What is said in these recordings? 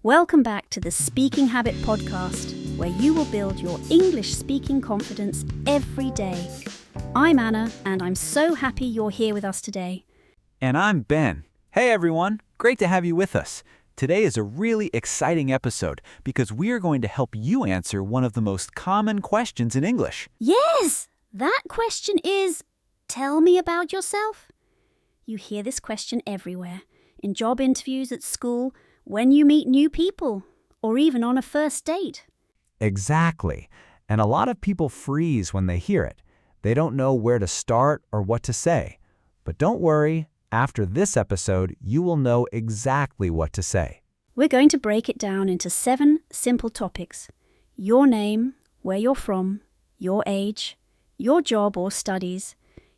Welcome back to the Speaking Habit Podcast, where you will build your English speaking confidence every day. I'm Anna, and I'm so happy you're here with us today. And I'm Ben. Hey everyone, great to have you with us. Today is a really exciting episode because we are going to help you answer one of the most common questions in English. Yes, that question is, tell me about yourself. You hear this question everywhere, in job interviews at school, when you meet new people, or even on a first date. Exactly. And a lot of people freeze when they hear it. They don't know where to start or what to say. But don't worry, after this episode, you will know exactly what to say. We're going to break it down into 7 simple topics. Your name, where you're from, your age, your job or studies,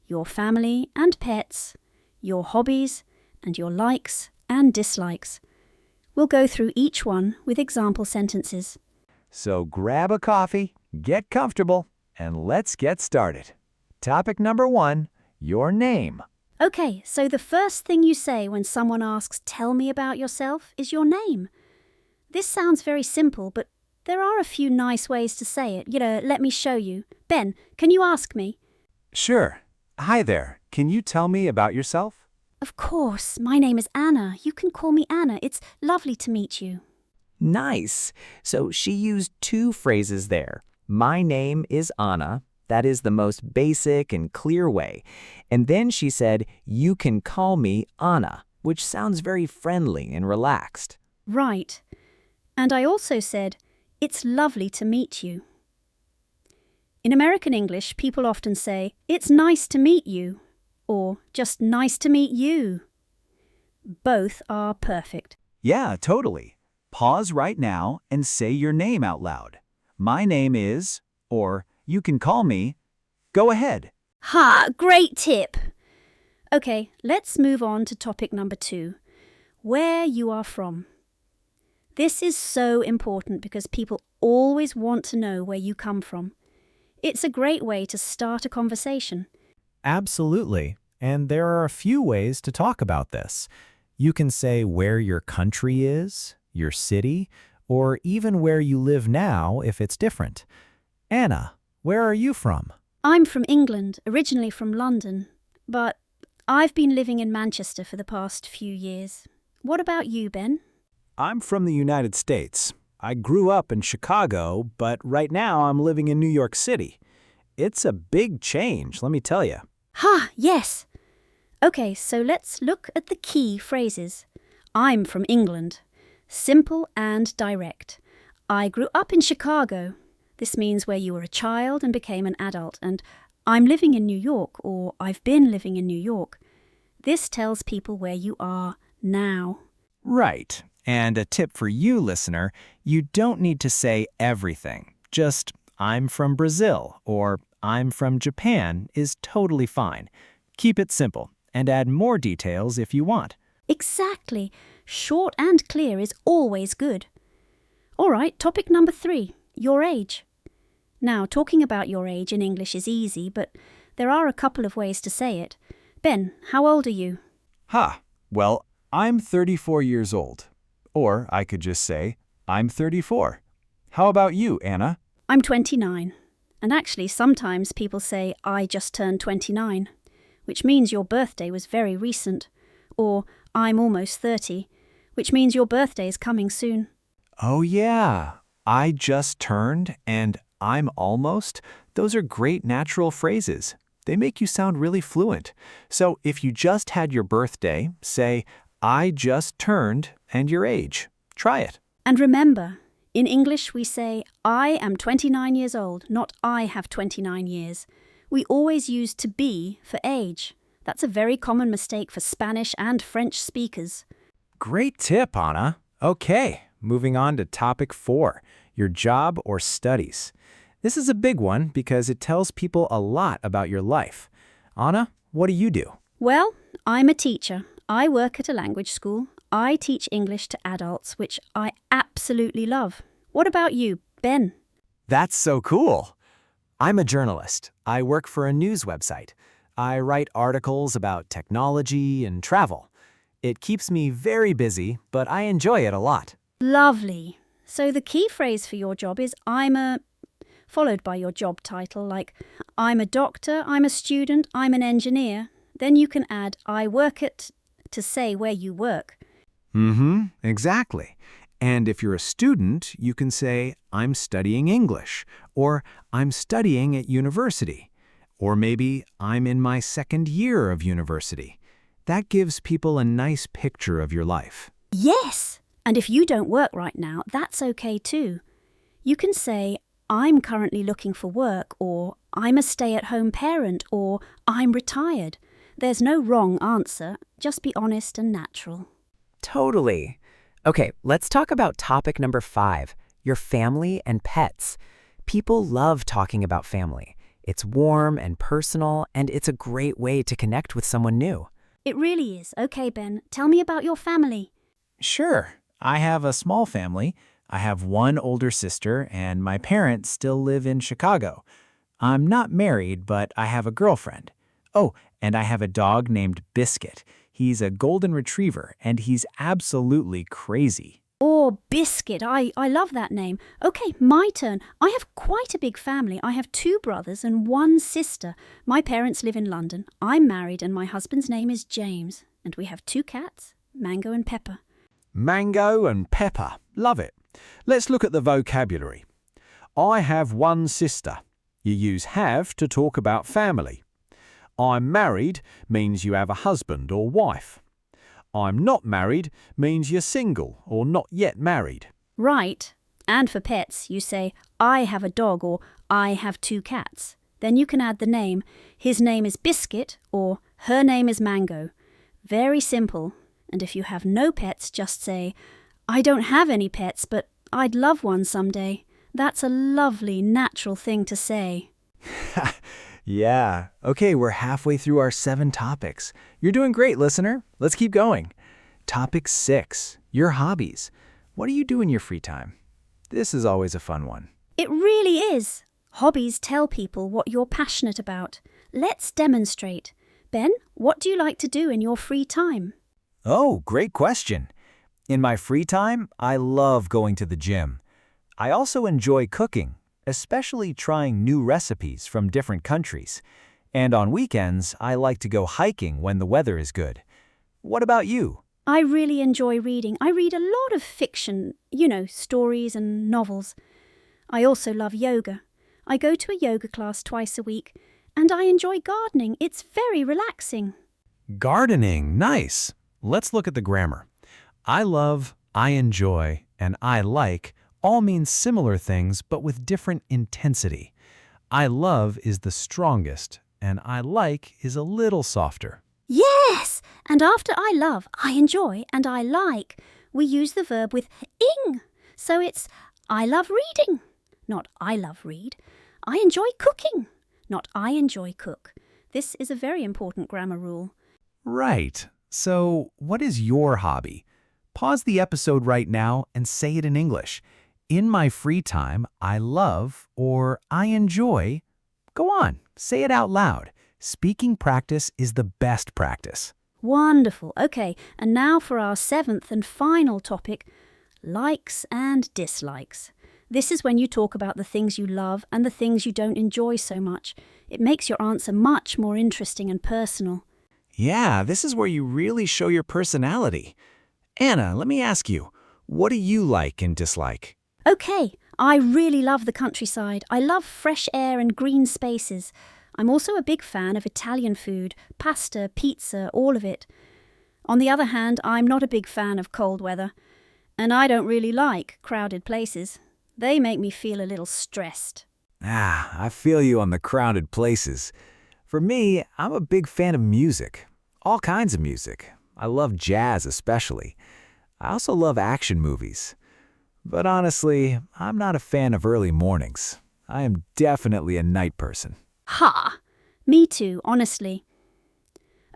your family and pets, your hobbies, and your likes and dislikes. We'll go through each one with example sentences. So grab a coffee, get comfortable, and let's get started. Topic number 1, your name. Okay, so the first thing you say when someone asks, tell me about yourself, is your name. This sounds very simple, but there are a few nice ways to say it. Let me show you. Ben, can you ask me? Sure. Hi there. Can you tell me about yourself? Of course. My name is Anna. You can call me Anna. It's lovely to meet you. Nice. So she used 2 phrases there. My name is Anna. That is the most basic and clear way. And then she said, you can call me Anna, which sounds very friendly and relaxed. Right. And I also said, it's lovely to meet you. In American English, people often say, it's nice to meet you, or just nice to meet you. Both are perfect. Yeah, totally. Pause right now and say your name out loud. My name is, or you can call me. Go ahead. Ha! Great tip! Okay, let's move on to topic number 2. Where you are from. This is so important because people always want to know where you come from. It's a great way to start a conversation. Absolutely. And there are a few ways to talk about this. You can say where your country is, your city, or even where you live now if it's different. Anna, where are you from? I'm from England, originally from London, but I've been living in Manchester for the past few years. What about you, Ben? I'm from the United States. I grew up in Chicago, but right now I'm living in New York City. It's a big change, let me tell you. Ha! Yes! Okay, so let's look at the key phrases. I'm from England. Simple and direct. I grew up in Chicago. This means where you were a child and became an adult. And I'm living in New York, or I've been living in New York. This tells people where you are now. Right. And a tip for you, listener, you don't need to say everything. Just, I'm from Brazil, or I'm from Japan is totally fine. Keep it simple, and add more details if you want. Exactly. Short and clear is always good. All right, topic number 3, your age. Now, talking about your age in English is easy, but there are a couple of ways to say it. Ben, how old are you? Well, I'm 34 years old. Or I could just say, I'm 34. How about you, Anna? I'm 29. And actually, sometimes people say, I just turned 29. Which means your birthday was very recent. Or, I'm almost 30, which means your birthday is coming soon. Oh yeah, I just turned and I'm almost. Those are great natural phrases. They make you sound really fluent. So if you just had your birthday, say, I just turned and your age. Try it. And remember, in English we say, I am 29 years old, not I have 29 years. We always use to be for age. That's a very common mistake for Spanish and French speakers. Great tip, Anna. Okay, moving on to topic 4, your job or studies. This is a big one because it tells people a lot about your life. Anna, what do you do? Well, I'm a teacher. I work at a language school. I teach English to adults, which I absolutely love. What about you, Ben? That's so cool. I'm a journalist. I work for a news website. I write articles about technology and travel. It keeps me very busy, but I enjoy it a lot. Lovely. So the key phrase for your job is followed by your job title, like I'm a doctor, I'm a student, I'm an engineer. Then you can add I work at to say where you work. Exactly. And if you're a student, you can say, I'm studying English, or I'm studying at university, or maybe I'm in my second year of university. That gives people a nice picture of your life. Yes! And if you don't work right now, that's okay too. You can say, I'm currently looking for work, or I'm a stay-at-home parent, or I'm retired. There's no wrong answer, just be honest and natural. Totally. Okay, let's talk about topic number 5, your family and pets. People love talking about family. It's warm and personal, and it's a great way to connect with someone new. It really is. Okay, Ben, tell me about your family. Sure. I have a small family. I have one older sister, and my parents still live in Chicago. I'm not married, but I have a girlfriend. Oh, and I have a dog named Biscuit. He's a golden retriever, and he's absolutely crazy. Oh, Biscuit. I love that name. Okay, my turn. I have quite a big family. I have 2 brothers and 1 sister. My parents live in London. I'm married, and my husband's name is James. And we have 2 cats, Mango and Pepper. Mango and pepper. Love it. Let's look at the vocabulary. I have 1 sister. You use have to talk about family. I'm married means you have a husband or wife. I'm not married means you're single or not yet married. Right. And for pets, you say, I have a dog or I have 2 cats. Then you can add the name. His name is Biscuit or her name is Mango. Very simple. And if you have no pets, just say, I don't have any pets, but I'd love one someday. That's a lovely, natural thing to say. Yeah. Okay, we're halfway through our 7 topics. You're doing great, listener. Let's keep going. Topic 6, your hobbies. What do you do in your free time? This is always a fun one. It really is. Hobbies tell people what you're passionate about. Let's demonstrate. Ben, what do you like to do in your free time? Oh, great question. In my free time, I love going to the gym. I also enjoy cooking, especially trying new recipes from different countries. And on weekends, I like to go hiking when the weather is good. What about you? I really enjoy reading. I read a lot of fiction, stories and novels. I also love yoga. I go to a yoga class twice a week, and I enjoy gardening. It's very relaxing. Gardening, nice. Let's look at the grammar. I love, I enjoy, and I like all mean similar things but with different intensity. I love is the strongest, and I like is a little softer. Yes! And after I love, I enjoy, and I like, we use the verb with ing. So it's I love reading, not I love read. I enjoy cooking, not I enjoy cook. This is a very important grammar rule. Right. So, what is your hobby? Pause the episode right now and say it in English. In my free time, I love or I enjoy. Go on, say it out loud. Speaking practice is the best practice. Wonderful. Okay, and now for our 7th and final topic, likes and dislikes. This is when you talk about the things you love and the things you don't enjoy so much. It makes your answer much more interesting and personal. Yeah, this is where you really show your personality. Anna, let me ask you, what do you like and dislike? Okay, I really love the countryside. I love fresh air and green spaces. I'm also a big fan of Italian food, pasta, pizza, all of it. On the other hand, I'm not a big fan of cold weather. And I don't really like crowded places. They make me feel a little stressed. I feel you on the crowded places. For me, I'm a big fan of music. All kinds of music. I love jazz especially. I also love action movies. But honestly, I'm not a fan of early mornings. I am definitely a night person. Ha! Me too, honestly.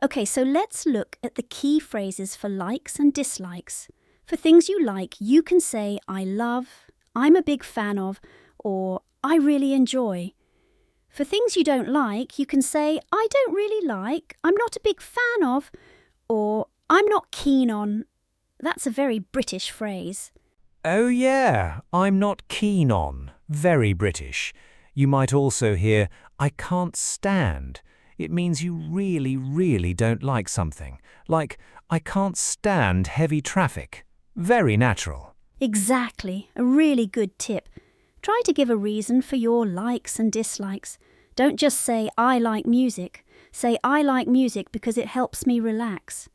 Okay, so let's look at the key phrases for likes and dislikes. For things you like, you can say I love, I'm a big fan of, or I really enjoy. For things you don't like, you can say I don't really like, I'm not a big fan of, or I'm not keen on. That's a very British phrase. Oh yeah, I'm not keen on. Very British. You might also hear, I can't stand. It means you really, really don't like something. Like, I can't stand heavy traffic. Very natural. Exactly, a really good tip. Try to give a reason for your likes and dislikes. Don't just say, I like music. Say, I like music because it helps me relax.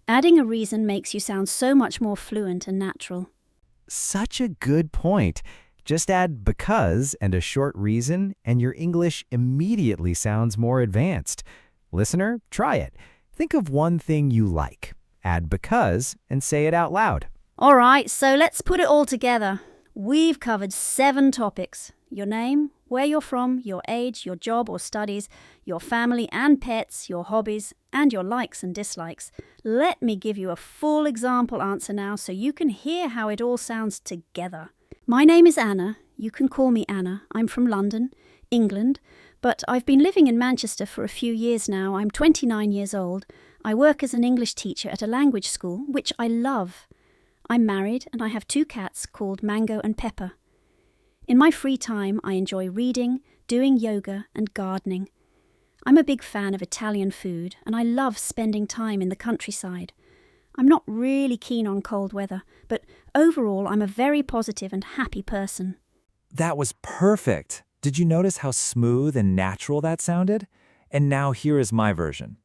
Adding a reason makes you sound so much more fluent and natural. Such a good point. Just add because and a short reason, and your English immediately sounds more advanced. Listener, try it. Think of one thing you like. Add because and say it out loud. All right, so let's put it all together. We've covered 7 topics. Your name, where you're from, your age, your job or studies, your family and pets, your hobbies, and your likes and dislikes. Let me give you a full example answer now so you can hear how it all sounds together. My name is Anna. You can call me Anna. I'm from London, England, but I've been living in Manchester for a few years now. I'm 29 years old. I work as an English teacher at a language school, which I love. I'm married and I have 2 cats called Mango and Pepper. In my free time, I enjoy reading, doing yoga and gardening. I'm a big fan of Italian food and I love spending time in the countryside. I'm not really keen on cold weather, but overall I'm a very positive and happy person. That was perfect. Did you notice how smooth and natural that sounded? And now here is my version.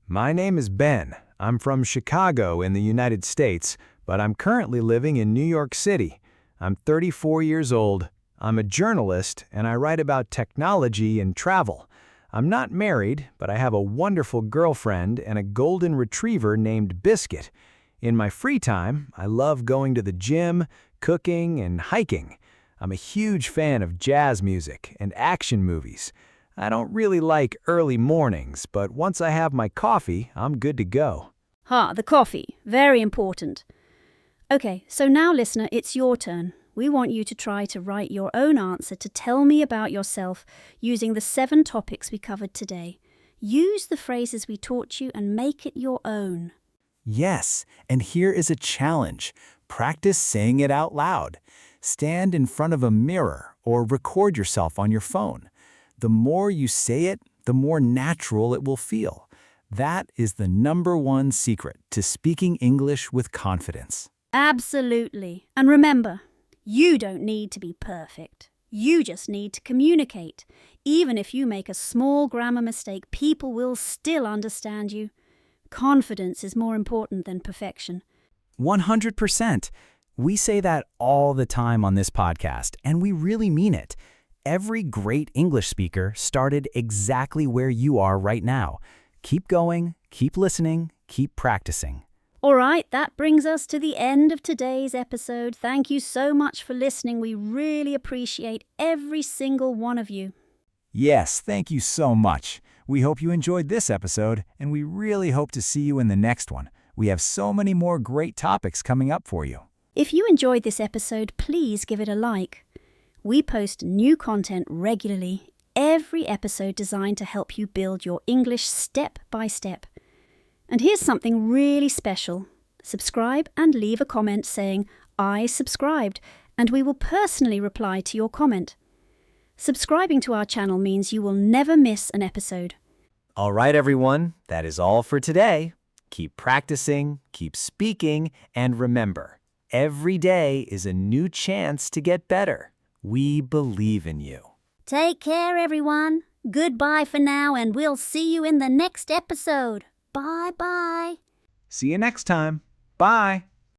My name is Ben. I'm from Chicago in the United States, but I'm currently living in New York City. I'm 34 years old. I'm a journalist, and I write about technology and travel. I'm not married, but I have a wonderful girlfriend and a golden retriever named Biscuit. In my free time, I love going to the gym, cooking, and hiking. I'm a huge fan of jazz music and action movies. I don't really like early mornings, but once I have my coffee, I'm good to go. The coffee. Very important. Okay, so now listener, it's your turn. We want you to try to write your own answer to tell me about yourself using the 7 topics we covered today. Use the phrases we taught you and make it your own. Yes, and here is a challenge. Practice saying it out loud. Stand in front of a mirror or record yourself on your phone. The more you say it, the more natural it will feel. That is the #1 secret to speaking English with confidence. Absolutely. And remember, you don't need to be perfect. You just need to communicate. Even if you make a small grammar mistake, people will still understand you. Confidence is more important than perfection. 100%. We say that all the time on this podcast, and we really mean it. Every great English speaker started exactly where you are right now. Keep going, keep listening, keep practicing. All right, that brings us to the end of today's episode. Thank you so much for listening. We really appreciate every single one of you. Yes, thank you so much. We hope you enjoyed this episode, and we really hope to see you in the next one. We have so many more great topics coming up for you. If you enjoyed this episode, please give it a like. We post new content regularly, every episode designed to help you build your English step by step. And here's something really special. Subscribe and leave a comment saying, I subscribed, and we will personally reply to your comment. Subscribing to our channel means you will never miss an episode. All right, everyone, that is all for today. Keep practicing, keep speaking, and remember, every day is a new chance to get better. We believe in you. Take care, everyone. Goodbye for now, and we'll see you in the next episode. Bye-bye. See you next time. Bye.